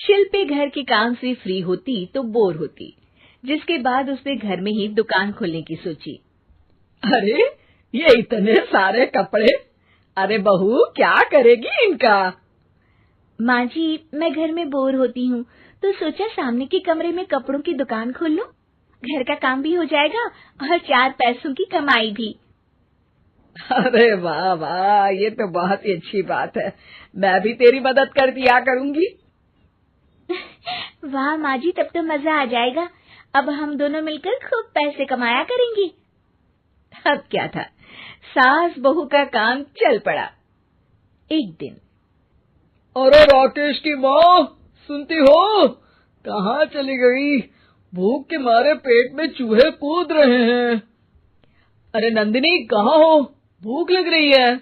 शिल्पी घर के काम से फ्री होती तो बोर होती, जिसके बाद उसने घर में ही दुकान खोलने की सोची। अरे ये इतने सारे कपड़े, अरे बहू क्या करेगी इनका? माँ जी, मैं घर में बोर होती हूँ तो सोचा सामने के कमरे में कपड़ों की दुकान खोल लूं। घर का काम भी हो जाएगा और 4 पैसों की कमाई भी। अरे वाह वाह, ये तो बहुत ही अच्छी बात है। मैं भी तेरी मदद कर दिया करूंगी। वाह माँ जी, तब तो मजा आ जाएगा। अब हम दोनों मिलकर खूब पैसे कमाया करेंगे। अब क्या था, सास बहू का काम चल पड़ा। एक दिन, अरे राकेश की माँ, सुनती हो? कहाँ चली गई? भूख के मारे पेट में चूहे कूद रहे हैं। अरे नंदिनी, कहाँ हो? भूख लग रही है।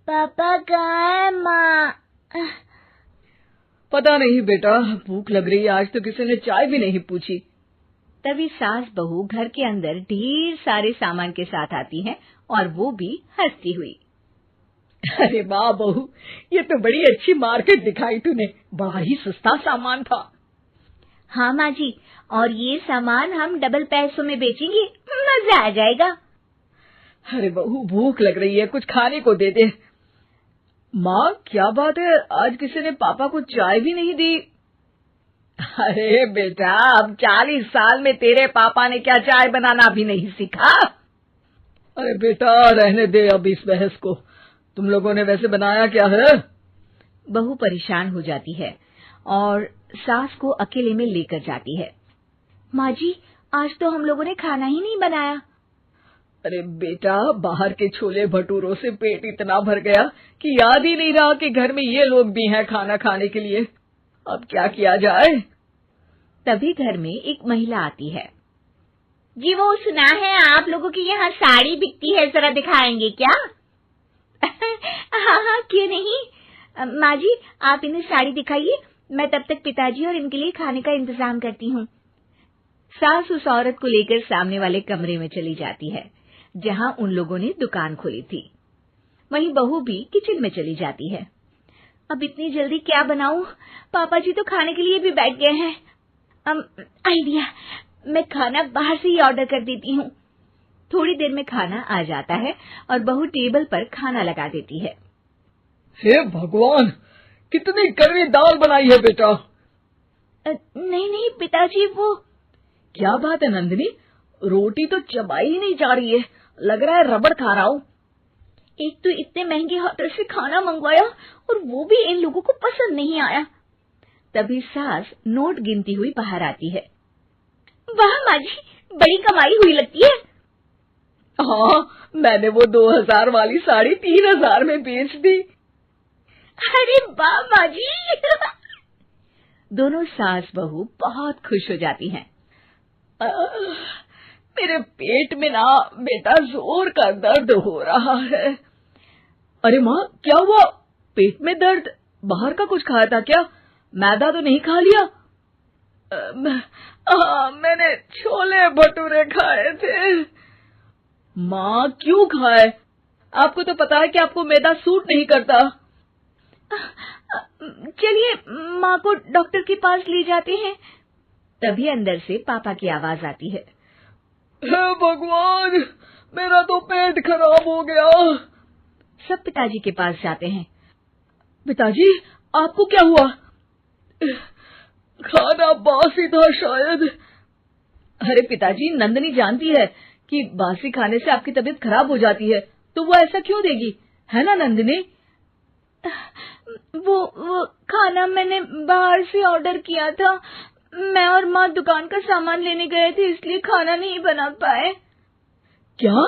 पापा कहाँ है माँ? पता नहीं बेटा, भूख लग रही है। आज तो किसी ने चाय भी नहीं पूछी। तभी सास बहू घर के अंदर ढेर सारे सामान के साथ आती हैं और वो भी हंसती हुई। अरे वाह बहू, ये तो बड़ी अच्छी मार्केट दिखाई तूने। बड़ा ही सस्ता सामान था। हाँ माँ जी, और ये सामान हम डबल पैसों में बेचेंगे, मजा आ जाएगा। अरे बहू, भूख लग रही है, कुछ खाने को दे दे। माँ क्या बात है, आज किसी ने पापा को चाय भी नहीं दी? अरे बेटा, अब 40 साल में तेरे पापा ने क्या चाय बनाना भी नहीं सीखा? अरे बेटा रहने दे अब इस बहस को। तुम लोगों ने वैसे बनाया क्या है? बहू परेशान हो जाती है और सास को अकेले में लेकर जाती है। माँ जी, आज तो हम लोगों ने खाना ही नहीं बनाया। अरे बेटा, बाहर के छोले भटूरों से पेट इतना भर गया कि याद ही नहीं रहा कि घर में ये लोग भी हैं खाना खाने के लिए। अब क्या किया जाए? तभी घर में एक महिला आती है। जी, वो सुना है आप लोगों की यहाँ साड़ी बिकती है, जरा दिखाएंगे क्या? हाँ हाँ, क्यों नहीं। माँ जी, आप इन्हें साड़ी दिखाइए, मैं तब तक पिताजी और इनके लिए खाने का इंतजाम करती हूँ। सास उस औरत को लेकर सामने वाले कमरे में चली जाती है जहाँ उन लोगों ने दुकान खोली थी। वहीं बहू भी किचन में चली जाती है। अब इतनी जल्दी क्या बनाऊं? पापा जी तो खाने के लिए भी बैठ गए हैं। आइडिया, मैं खाना बाहर से ही ऑर्डर कर देती हूँ। थोड़ी देर में खाना आ जाता है और बहू टेबल पर खाना लगा देती है। हे भगवान, कितनी कड़वी दाल बनाई है बेटा। नहीं नहीं पिताजी, वो क्या बात है नंदिनी, रोटी तो चबाई ही नहीं जा रही है, लग रहा है रबड़ खा रहा हूँ। एक तो इतने महंगे होटल से खाना मंगवाया और वो भी इन लोगों को पसंद नहीं आया। तभी सास नोट गिनती हुई बाहर आती है। वाह माँ जी, बड़ी कमाई हुई लगती है। हाँ, मैंने वो 2000 वाली साड़ी 3000 में बेच दी। अरे वाह माँ जी। दोनों सास बहू बहुत खुश हो जाती हैं। मेरे पेट में ना बेटा जोर का दर्द हो रहा है। अरे माँ, क्या हुआ? पेट में दर्द? बाहर का कुछ खाया था क्या? मैदा तो नहीं खा लिया? मैंने छोले भटूरे खाए थे। माँ क्यों खाए? आपको तो पता है कि आपको मैदा सूट नहीं करता। चलिए माँ को डॉक्टर के पास ले जाते हैं। तभी अंदर से पापा की आवाज आती है। हे भगवान, मेरा तो पेट खराब हो गया। सब पिताजी के पास जाते हैं। पिताजी, आपको क्या हुआ? खाना बासी था शायद। अरे पिताजी, नंदिनी जानती है कि बासी खाने से आपकी तबीयत खराब हो जाती है, तो वो ऐसा क्यों देगी, है ना नंदिनी? वो खाना मैंने बाहर से ऑर्डर किया था। मैं और माँ दुकान का सामान लेने गए थे, इसलिए खाना नहीं बना पाए। क्या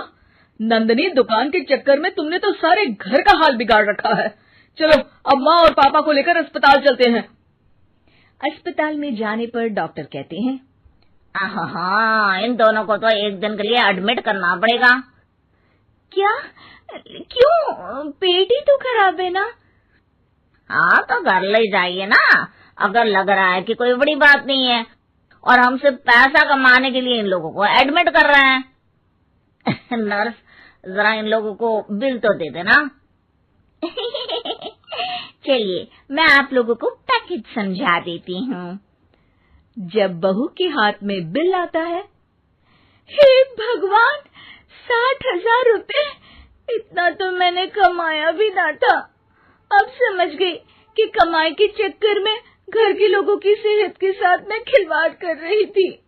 नंदिनी, दुकान के चक्कर में तुमने तो सारे घर का हाल बिगाड़ रखा है। चलो अब माँ और पापा को लेकर अस्पताल चलते हैं। अस्पताल में जाने पर डॉक्टर कहते हैं, हाँ, इन दोनों को तो एक दिन के लिए एडमिट करना पड़ेगा। क्या? क्यों? पेट ही तो खराब है ना। हाँ, तो घर ले जाइए ना, अगर लग रहा है कि कोई बड़ी बात नहीं है और हम सिर्फ पैसा कमाने के लिए इन लोगों को एडमिट कर रहे हैं। नर्स, जरा इन लोगों को बिल तो दे देना। चलिए, मैं आप लोगों को पैकिंग पैकेज समझा देती हूँ। जब बहू के हाथ में बिल आता है, हे भगवान, 60,000 रुपए! इतना तो मैंने कमाया भी ना था। अब समझ गई कि कमाई के चक्कर में घर के लोगों की सेहत के साथ मैं खिलवाड़ कर रही थी।